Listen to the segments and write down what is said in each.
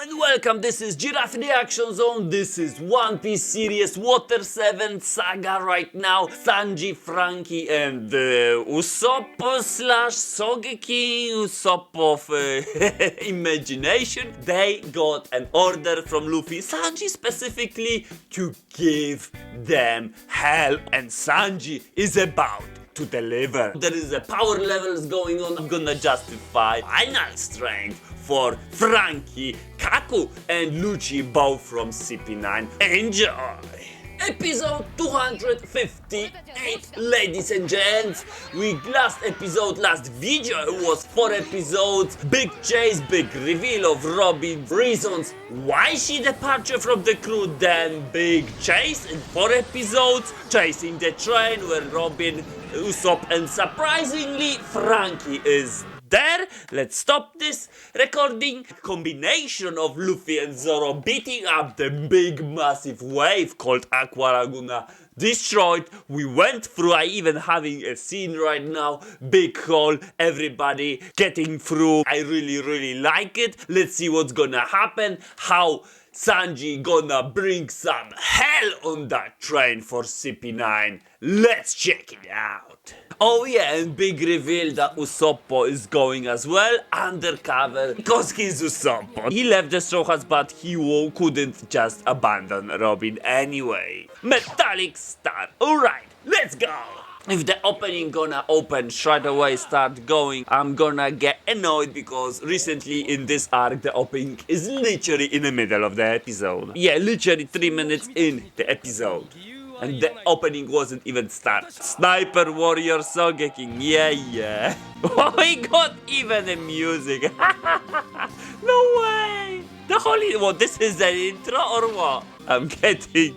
and welcome, this is Giraffe Reaction Zone, this is One Piece series Water 7 saga right now. Sanji, Franky and Usopp slash Sogeki, Usopp of imagination, they got an order from Luffy, Sanji specifically, to give them hell, and Sanji is about to deliver. There is a power levels going on. I'm gonna justify final strength for Franky, Kaku and Lucci, both from CP9. Enjoy! Episode 258, ladies and gents. Last video was 4 episodes. Big chase, big reveal of Robin, reasons why she departed from the crew. Then big chase in 4 episodes, chasing the train where Robin, Usopp and surprisingly Franky is there. Let's stop this recording. Combination of Luffy and Zoro beating up the big massive wave called Aqua Laguna destroyed. We went through, I even having a scene right now, big hole, everybody getting through. I really like it. Let's see what's gonna happen, how Sanji gonna bring some hell on that train for CP9. Let's check it out. Oh yeah, and big reveal that Usopp is going as well, undercover, because he's Usopp. He left the Straw Hats, but he couldn't just abandon Robin anyway. Metallic Star, alright, let's go! If the opening gonna open straight away, start going, I'm gonna get annoyed because recently in this arc the opening is literally in the middle of the episode. Yeah, literally 3 minutes in the episode. And the opening wasn't even started. Sniper Warrior Sogeking, yeah. Oh, he got even a music. No way. The holy, what, this is the intro or what? I'm getting,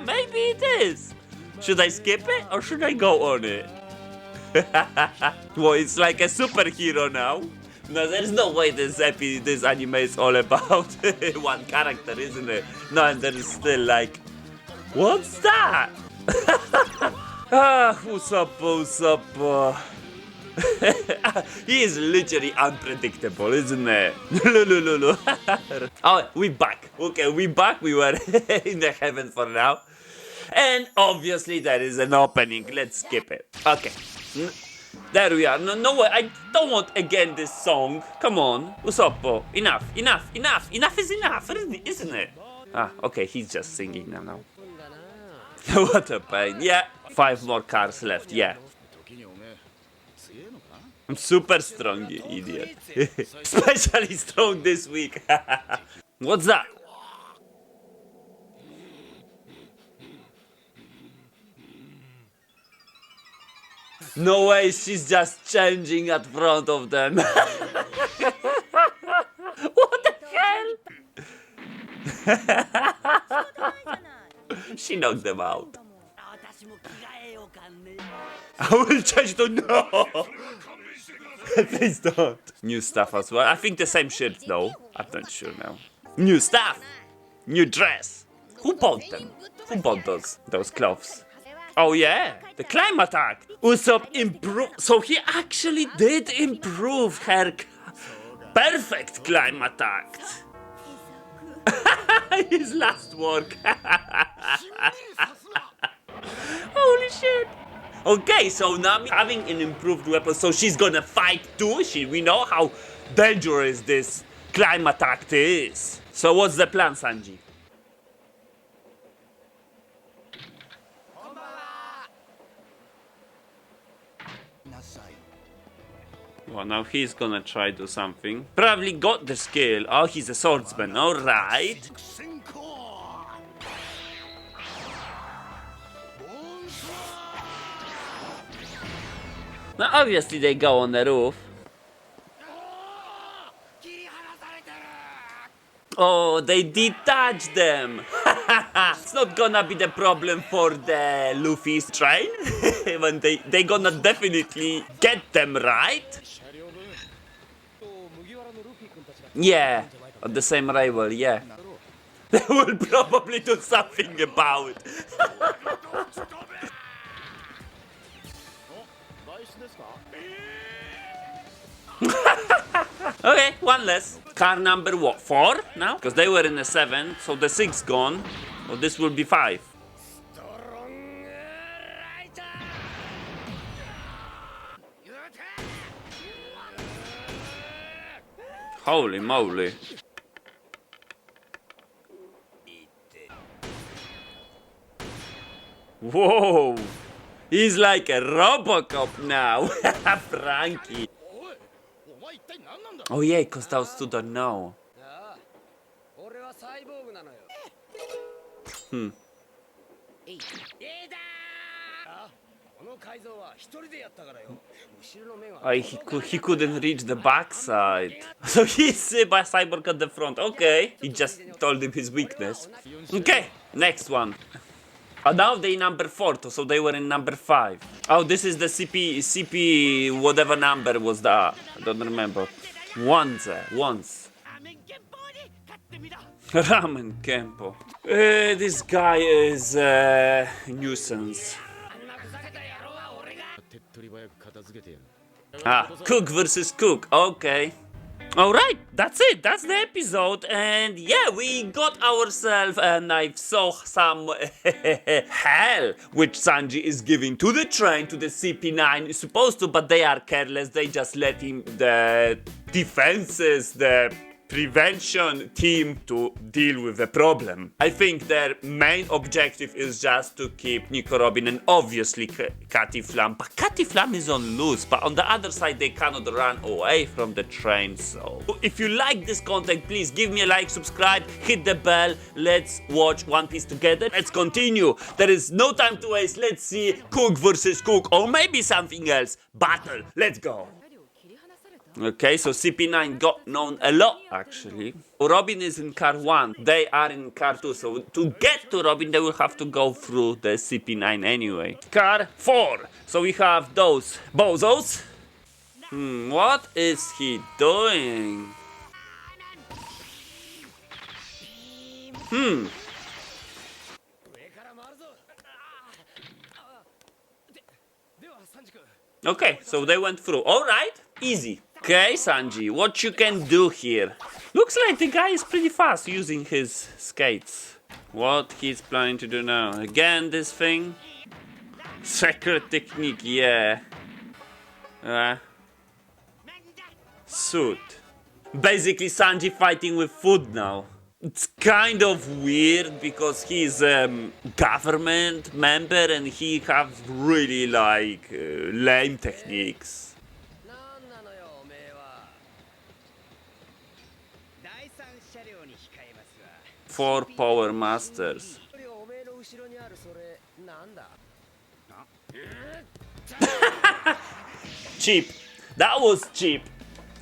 maybe it is. Should I skip it or should I go on it? Well, it's like a superhero now. No, there's no way this anime is all about one character, isn't it? No, and there is still like, what's that? Usopp. He is literally unpredictable, isn't it? Oh, we back. Okay, we back. We were in the heaven for now. And obviously there is an opening. Let's skip it. Okay. There we are. No way. I don't want again this song. Come on. Usopp. Enough is enough, isn't it? Ah, okay. He's just singing now. What a pain. Yeah. 5 more cars left. Yeah. I'm super strong, you idiot. Especially strong this week. What's that? No way, she's just changing at front of them. What the hell? She knocked them out. I will change to no. Please don't. New stuff as well. I think the same shirt though. I'm not sure now. New stuff. New dress. Who bought them? Who bought those clothes? Oh yeah, the climb attack. Usopp improved, so he actually did improve her perfect climb attack. His last work. Holy shit. Okay, so Nami having an improved weapon, so she's gonna fight too. We know how dangerous this climb attack is. So what's the plan, Sanji? Well, now he's gonna try to do something. Probably got the skill. Oh, he's a swordsman. Alright. Now, obviously, they go on the roof. Oh, they detach them. It's not gonna be the problem for the Luffy's train. When they gonna definitely get them, right? Yeah, on the same rival, yeah. They will probably do something about it. Okay, one less. Car number what? 4 now? Because they were in the 7, so the 6 gone. So this will be 5. Holy moly. Whoa! He's like a Robocop now. Franky. Oh yeah, because those two don't know. He couldn't reach the backside. So he's by cyborg at the front. Okay, he just told him his weakness. Okay, next one. Now they number 4, so they were in number 5. Oh, this is the CP, whatever number was that. I don't remember. Once. Ramen Kempo. This guy is a nuisance. Cook versus Cook, okay. Alright, that's it, that's the episode, and yeah, we got ourselves, and I saw some hell which Sanji is giving to the train, to the CP9, supposed to, but they are careless, they just let him, the defenses, the prevention team to deal with the problem. I think their main objective is just to keep Nico Robin and obviously Catty Flam. But Catty Flam is on loose, but on the other side they cannot run away from the train, so... If you like this content, please give me a like, subscribe, hit the bell, let's watch One Piece together. Let's continue. There is no time to waste. Let's see Cook versus Cook, or maybe something else. Battle, let's go. Okay, so CP9 got known a lot, actually. Robin is in car 1, they are in car 2, so to get to Robin, they will have to go through the CP9 anyway. Car 4, so we have those bozos. What is he doing? Okay, so they went through. Alright, easy. Okay, Sanji, what you can do here? Looks like the guy is pretty fast using his skates. What he's planning to do now? Again, this thing? Secret technique, yeah. Suit. Basically, Sanji fighting with food now. It's kind of weird because he's a government member and he have really like lame techniques. 4 Power Masters. Cheap. That was cheap.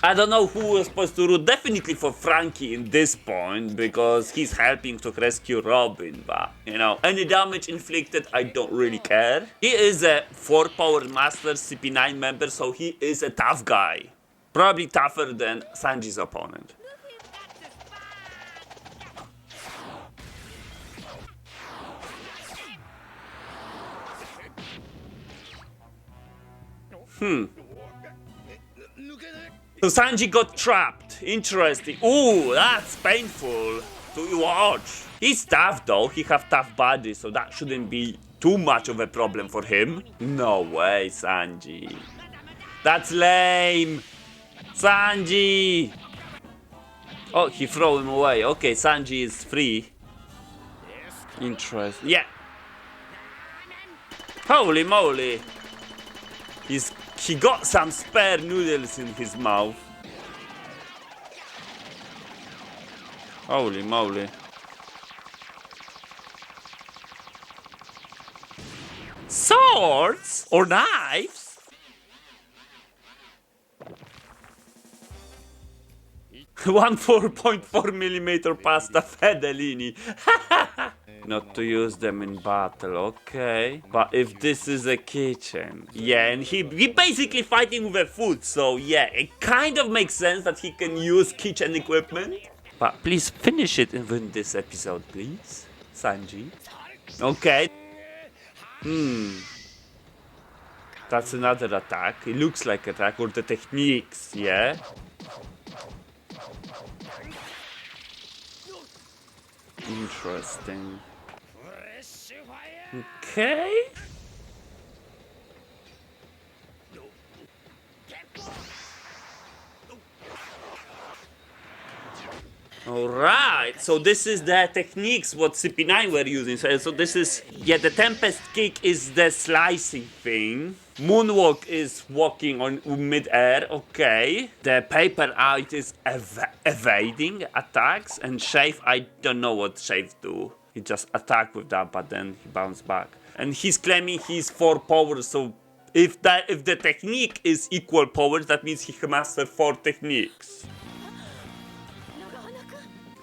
I don't know who was supposed to root. Definitely for Franky in this point, because he's helping to rescue Robin. But, you know, any damage inflicted, I don't really care. He is a 4 Power Master CP9 member, so he is a tough guy. Probably tougher than Sanji's opponent. So Sanji got trapped. Interesting. Ooh, that's painful to watch. He's tough though. He have tough body, so that shouldn't be too much of a problem for him. No way, Sanji. That's lame. Sanji. Oh, he threw him away. Okay, Sanji is free. Interesting. Yeah. Holy moly. He got some spare noodles in his mouth. Holy moly. Swords? Or knives? One 4.4mm pasta fedellini. Not to use them in battle, okay. But if this is a kitchen, yeah, and he basically fighting with a food, so yeah, it kind of makes sense that he can use kitchen equipment. But please finish it in this episode, please, Sanji. Okay. That's another attack. It looks like attack or the techniques, yeah? Interesting. Okay. Alright, so this is the techniques what CP9 were using. So this is, yeah, the Tempest Kick is the slicing thing. Moonwalk is walking on mid-air, okay. The Paper Out is evading attacks. And Shave, I don't know what Shave do. He just attack with that, but then he bounce back. And he's claiming he's 4 powers, so if the technique is equal powers, that means he can master 4 techniques.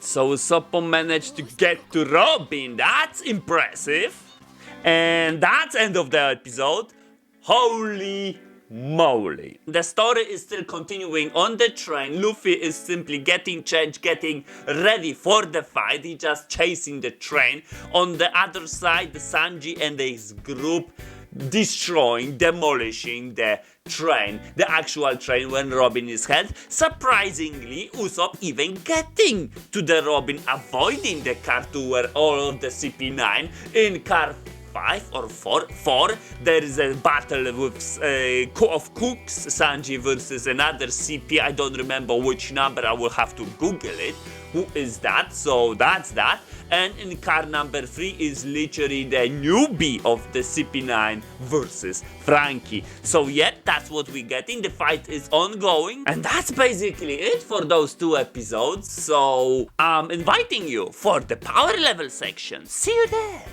So Usopp managed to get to Robin, that's impressive. And that's end of the episode. Holy moly. The story is still continuing on the train. Luffy is simply getting changed, getting ready for the fight. He's just chasing the train. On the other side, Sanji and his group destroying, demolishing the train, the actual train when Robin is held. Surprisingly, Usopp even getting to the Robin, avoiding the car to where all of the CP9 in car 5 or 4, there is a battle with of cooks, Sanji versus another CP, I don't remember which number, I will have to Google it. Who is that? So that's that. And in car number 3 is literally the newbie of the CP9 versus Franky. So yeah, that's what we getting. The fight is ongoing. And that's basically it for those 2 episodes. So I'm inviting you for the power level section. See you there.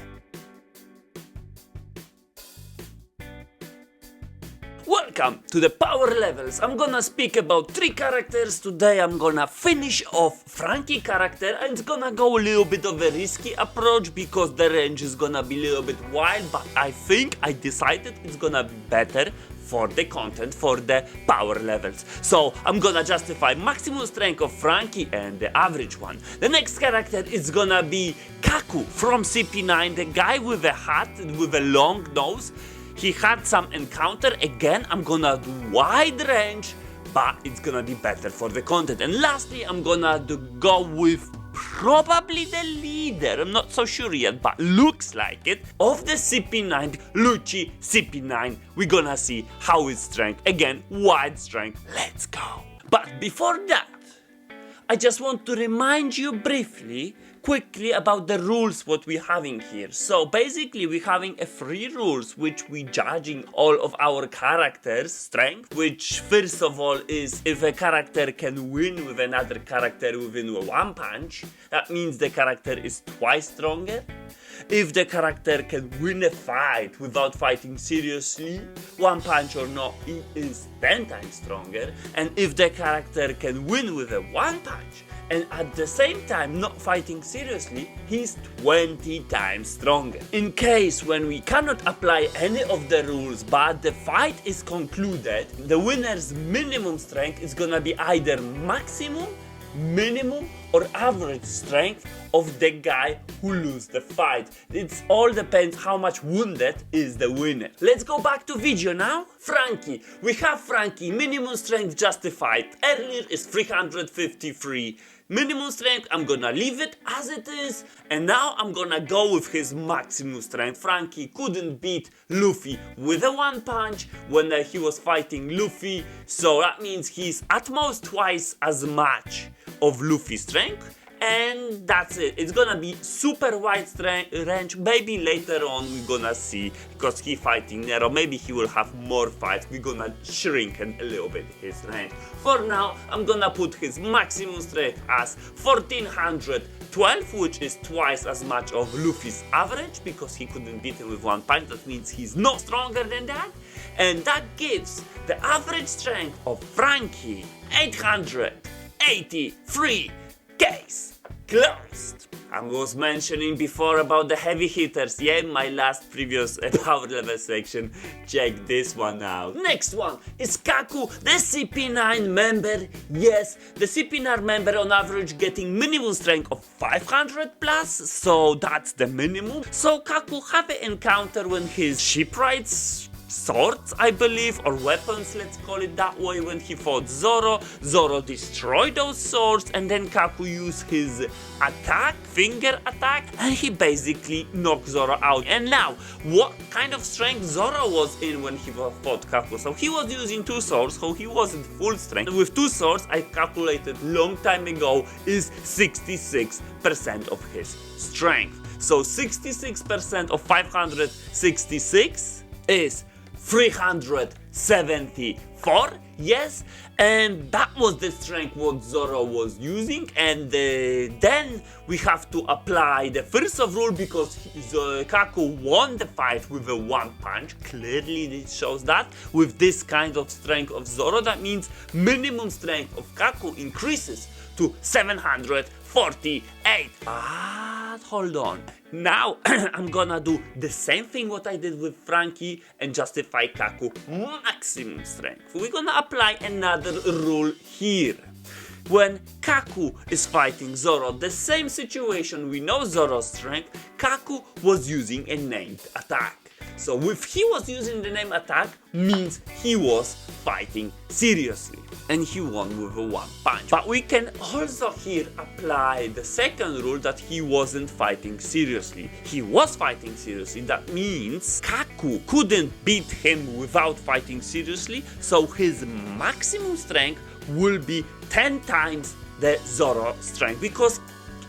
Welcome to the power levels. I'm gonna speak about 3 characters today. I'm gonna finish off Franky character and it's gonna go a little bit of a risky approach because the range is gonna be a little bit wild, but I think I decided it's gonna be better for the content, for the power levels. So I'm gonna justify maximum strength of Franky and the average one. The next character is gonna be Kaku from CP9, the guy with a hat with a long nose. He had some encounter. Again, I'm gonna do wide range, but it's gonna be better for the content. And lastly, I'm gonna go with probably the leader, I'm not so sure yet, but looks like it, of the CP9, Lucci CP9. We're gonna see how his strength, again, wide strength. Let's go. But before that, I just want to remind you briefly, quickly about the rules what we're having here. So basically we're having 3 rules which we judging all of our characters' strength, which first of all is if a character can win with another character within 1 punch, that means the character is twice stronger. If the character can win a fight without fighting seriously, 1 punch or not, he is 10 times stronger. And if the character can win with a 1 punch, and at the same time not fighting seriously, he's 20 times stronger. In case when we cannot apply any of the rules but the fight is concluded, the winner's minimum strength is gonna be either maximum, minimum or average strength of the guy who loses the fight. It all depends how much wounded is the winner. Let's go back to video now. Franky. We have Franky, minimum strength justified. Earlier is 353. Minimum strength, I'm gonna leave it as it is, and now I'm gonna go with his maximum strength. Franky couldn't beat Luffy with a 1 punch when he was fighting Luffy, so that means he's at most twice as much of Luffy's strength. And that's it. It's gonna be super wide range. Maybe later on we're gonna see, because he fighting Nero, maybe he will have more fights. We're gonna shrink a little bit his range. For now, I'm gonna put his maximum strength as 1412, which is twice as much of Luffy's average, because he couldn't beat him with 1 punch. That means he's not stronger than that. And that gives the average strength of Franky 883. Case closed. I was mentioning before about the heavy hitters. Yeah, my last previous power level section. Check this one out. Next one is Kaku, the CP9 member. Yes, the CP9 member on average getting minimum strength of 500 plus. So that's the minimum. So Kaku have an encounter when his shipwrights swords, I believe, or weapons, let's call it that way, when he fought Zoro. Zoro destroyed those swords, and then Kaku used his attack, finger attack, and he basically knocked Zoro out. And now, what kind of strength Zoro was in when he fought Kaku? So he was using two swords, so he wasn't full strength. With two swords, I calculated long time ago, is 66% of his strength. So 66% of 566 is 374, yes, and that was the strength what Zoro was using. And then we have to apply the first of rule, because Kaku won the fight with a one punch. Clearly it shows that with this kind of strength of Zoro, that means minimum strength of Kaku increases to 748. But hold on. Now I'm gonna do the same thing what I did with Franky and justify Kaku maximum strength. We're gonna apply another rule here. When Kaku is fighting Zoro, the same situation, we know Zoro's strength, Kaku was using a named attack. So if he was using the named attack, means he was fighting seriously. And he won with a one punch. But we can also here apply the second rule, that he wasn't fighting seriously. He was fighting seriously. That means Kaku couldn't beat him without fighting seriously. So his maximum strength will be 10 times the Zoro strength. Because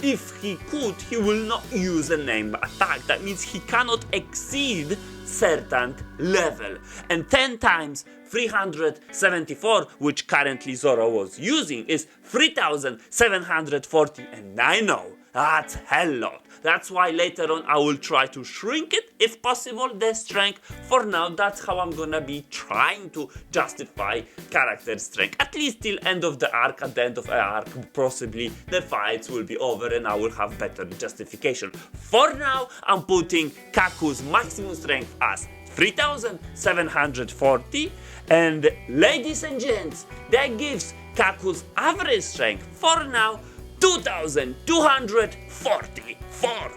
if he could, he will not use a named attack. That means he cannot exceed certain level. And 10 times 374, which currently Zoro was using, is 3740. And I know that's hell lot. That's why later on I will try to shrink it, if possible, the strength. For now, that's how I'm gonna be trying to justify character strength. At least till end of the arc. At the end of the arc, possibly the fights will be over and I will have better justification. For now, I'm putting Kaku's maximum strength as 3740, and ladies and gents, that gives Kaku's average strength for now 2244.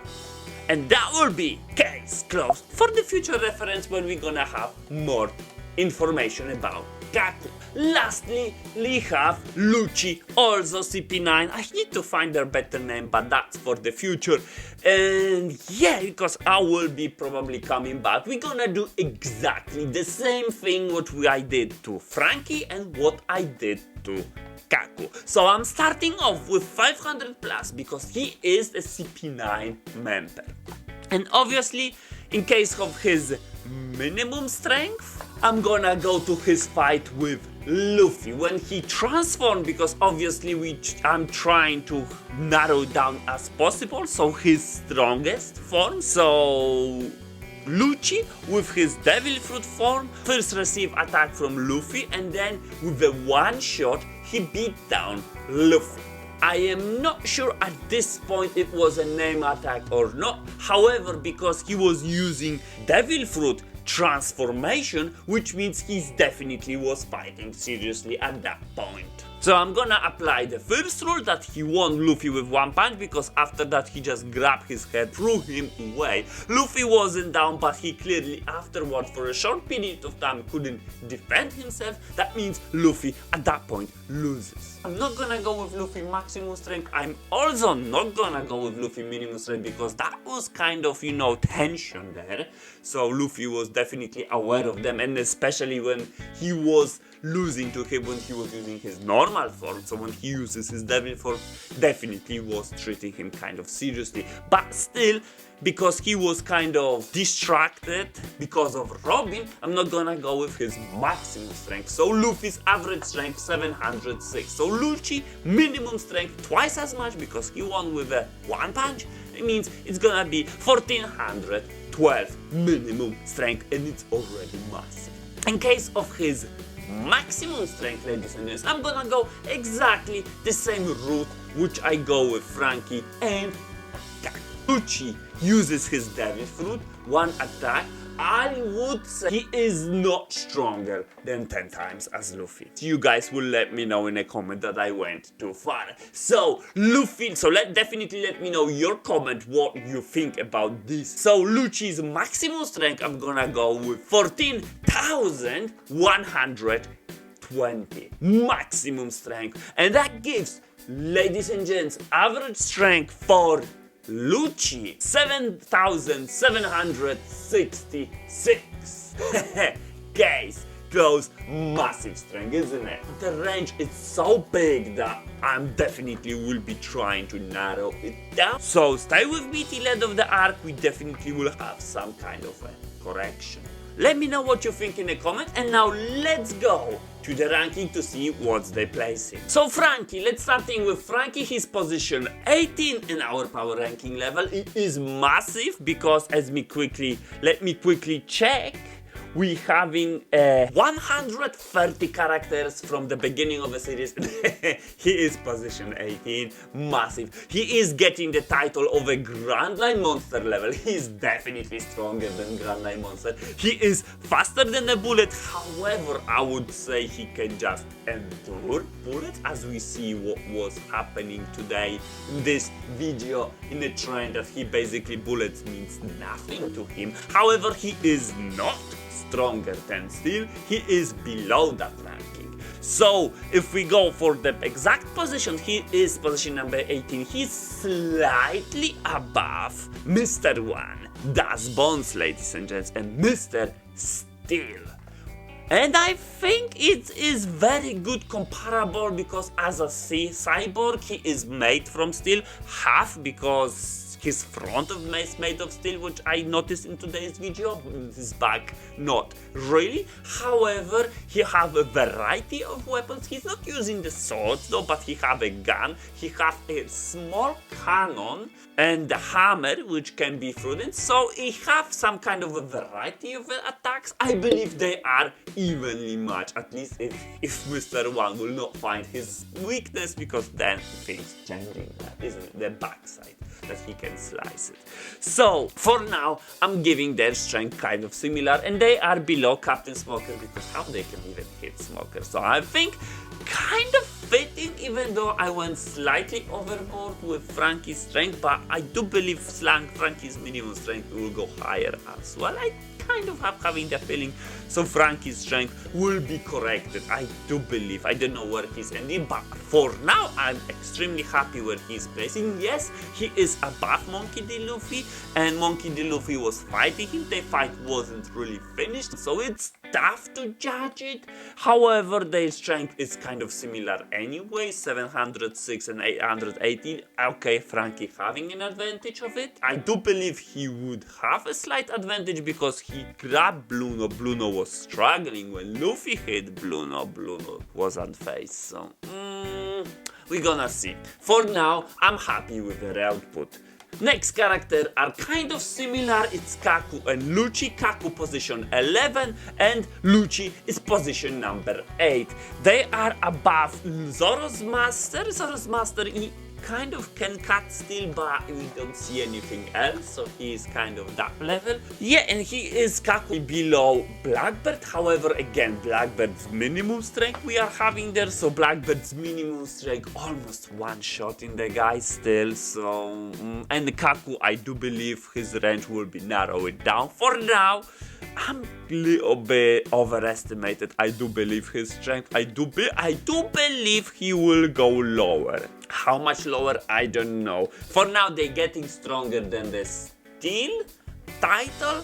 And that will be case closed for the future reference when we're gonna have more information about Kaku. Lastly, we have Lucci, also CP9. I need to find a better name, but that's for the future. And yeah, because I will be probably coming back. We're gonna do exactly the same thing what I did to Franky and what I did to Kaku. So I'm starting off with 500 plus because he is a CP9 member. And obviously, in case of his minimum strength, I'm gonna go to his fight with Luffy when he transformed, because obviously I'm trying to narrow down as possible, so his strongest form. So Lucci with his devil fruit form first received attack from Luffy, and then with the one shot he beat down Luffy. I am not sure at this point it was a name attack or not. However, because he was using devil fruit transformation, which means he definitely was fighting seriously at that point. So I'm gonna apply the first rule that he won Luffy with one punch, because after that he just grabbed his head, threw him away. Luffy wasn't down, but he clearly afterward for a short period of time couldn't defend himself. That means Luffy at that point loses. I'm not gonna go with Luffy maximum strength. I'm also not gonna go with Luffy minimum strength, because that was kind of, you know, tension there. So Luffy was definitely aware of them, and especially when he was losing to him when he was using his normal form. So when he uses his devil form, definitely was treating him kind of seriously. But still, because he was kind of distracted because of Robin, I'm not gonna go with his maximum strength. So Luffy's average strength 706. So Lucci minimum strength twice as much, because he won with a one punch. It means it's gonna be 1412 minimum strength, and it's already massive. In case of his maximum strength, ladies and gents, I'm gonna go exactly the same route which I go with Franky and Kaku. Lucci uses his devil fruit, one attack, I would say he is not stronger than 10 times as Luffy. You guys will let me know in a comment that I went too far. So Luffy, definitely let me know your comment what you think about this. So Lucci's maximum strength, I'm gonna go with 14,120 maximum strength, and that gives, ladies and gents, average strength for Lucci 7,766. Guys, close, massive strength, isn't it? The range is so big that I'm definitely will be trying to narrow it down. So stay with me till end of the arc. We definitely will have some kind of a correction. Let me know what you think in the comment, and now let's go to the ranking to see what's they placing. So Franky, let's start with Franky. His position 18 in our power ranking level. It is massive because let me quickly check. We having 130 characters from the beginning of the series. He is position 18, massive. He is getting the title of a Grand Line Monster level. He is definitely stronger than Grand Line Monster. He is faster than a bullet. However, I would say he can just endure bullets, as we see what was happening today in this video in the trend that he basically bullets means nothing to him. However, he is not stronger than steel, he is below that ranking. So if we go for the exact position, he is position number 18. He's slightly above Mr. One, Das Bones, ladies and gents, and Mr. Steel. And I think it is very good comparable because as a cyborg, he is made from steel, half because his front of is made of steel, which I noticed in today's video. His back, not really. However, he have a variety of weapons. He's not using the swords though, but he have a gun. He have a small cannon and a hammer, which can be thrown. So he have some kind of a variety of attacks. I believe they are evenly matched. At least if Mr. One will not find his weakness, because then things changing. That isn't it? The backside that he can slice it. So for now, I'm giving their strength kind of similar, and they are below Captain Smoker because how they can even hit Smoker. So I think kind of fitting, even though I went slightly overboard with Franky's strength, but I do believe Franky's minimum strength will go higher as well. I kind of having the feeling. So Franky's strength will be corrected. I do believe. I don't know where he's ending, but for now I'm extremely happy where he's placing. Yes, he is above Monkey D. Luffy, and Monkey D. Luffy was fighting him. The fight wasn't really finished, so it's tough to judge it. However, their strength is kind of similar anyway, 706 and 818. Okay, Franky having an advantage of it. I do believe he would have a slight advantage because he grabbed Bluno. Bluno was struggling when Luffy hit Bluno. Bluno was unfazed, so we're gonna see. For now, I'm happy with their output. Next character are kind of similar. It's Kaku and Lucci. Kaku position 11 and Lucci is position number 8. They are above Zoro's master. Zoro's master, he kind of can cut steel, but we don't see anything else, so he is kind of that level. Yeah, and he is Kaku below Blackbird. However, again, Blackbird's minimum strength we are having there, so Blackbird's minimum strength almost one shot in the guy still. So and Kaku, I do believe his range will be narrowed down. For now, I'm a little bit overestimated. I do believe his strength. I do believe he will go lower. How much lower? I don't know. For now, they're getting stronger than the Steel title,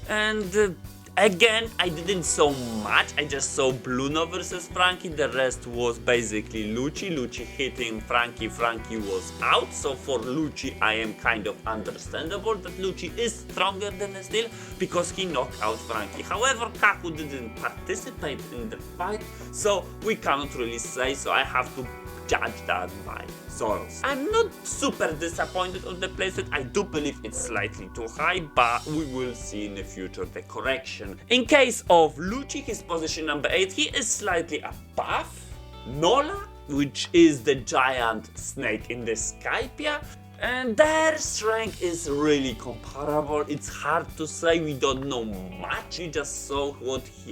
and again, I didn't saw much. I just saw Bluno versus Franky. The rest was basically Lucci. Lucci hitting Franky. Franky was out. So for Lucci, I am kind of understandable that Lucci is stronger than the Steel because he knocked out Franky. However, Kaku didn't participate in the fight, so we cannot really say. So I have to judge that by Zoros. I'm not super disappointed on the placement. I do believe it's slightly too high, but we will see in the future the correction. In case of Lucci, his position number 8, he is slightly above Nola, which is the giant snake in the Skypia. And their strength is really comparable. It's hard to say, we don't know much. We just saw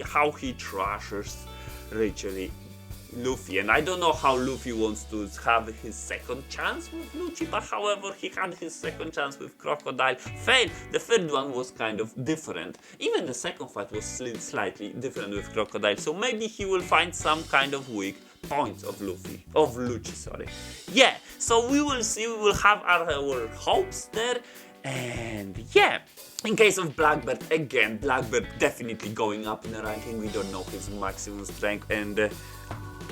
how he trashes literally Luffy, and I don't know how Luffy wants to have his second chance with Lucci, but however, he had his second chance with Crocodile, failed. The third one was kind of different. Even the second fight was slightly different with Crocodile, so maybe he will find some kind of weak points of Lucci, sorry. Yeah, so we will see, we will have our hopes there, and yeah. In case of Blackbird, again, Blackbird definitely going up in the ranking. We don't know his maximum strength, and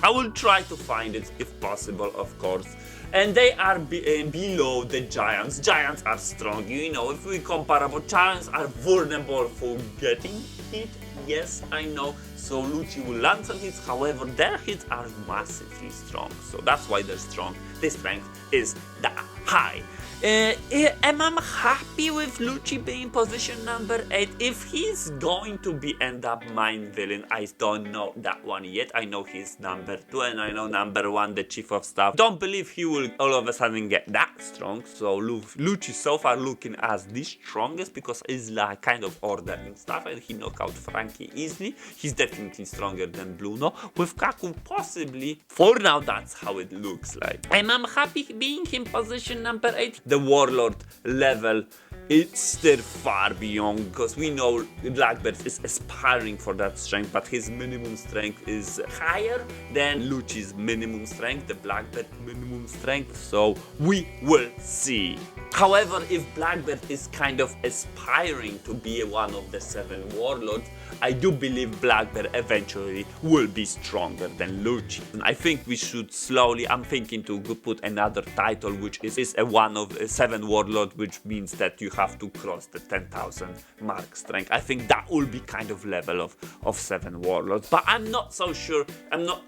I will try to find it if possible, of course. And they are below the giants. Giants are strong, you know, if we comparable, giants are vulnerable for getting hit. Yes, I know. So Lucci will land some hits, however, their hits are massively strong. So that's why they're strong. Their strength is that high. Am I happy with Lucci being position number 8? If he's going to be end up main villain, I don't know that one yet. I know he's number 2 and I know number 1, the chief of staff. Don't believe he will all of a sudden get that strong. So Lucci so far looking as the strongest because he's like kind of ordering stuff and he knock out Franky easily. He's definitely stronger than Bruno. With Kaku possibly. For now that's how it looks like. Am I happy being in position number 8? The warlord level, it's still far beyond, because we know Blackbird is aspiring for that strength, but his minimum strength is higher than Lucci's minimum strength, the Blackbird minimum strength, so we will see. However, if Blackbird is kind of aspiring to be one of the 7 warlords, I do believe Blackbird eventually will be stronger than Lucci. I think we should slowly, I'm thinking to put another title which is a one of 7 warlord, which means that you have to cross the 10,000 mark strength. I think that will be kind of level of 7 warlords, but I'm not so sure, I'm not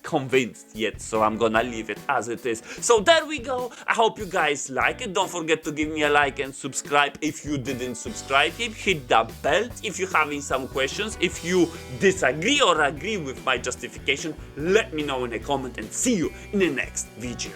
convinced yet, so I'm gonna leave it as it is. So there we go. I hope you guys like it. Don't forget to give me a like and subscribe if you didn't subscribe. Hit that bell if you're having some questions. If you disagree or agree with my justification, let me know in a comment and see you in the next video.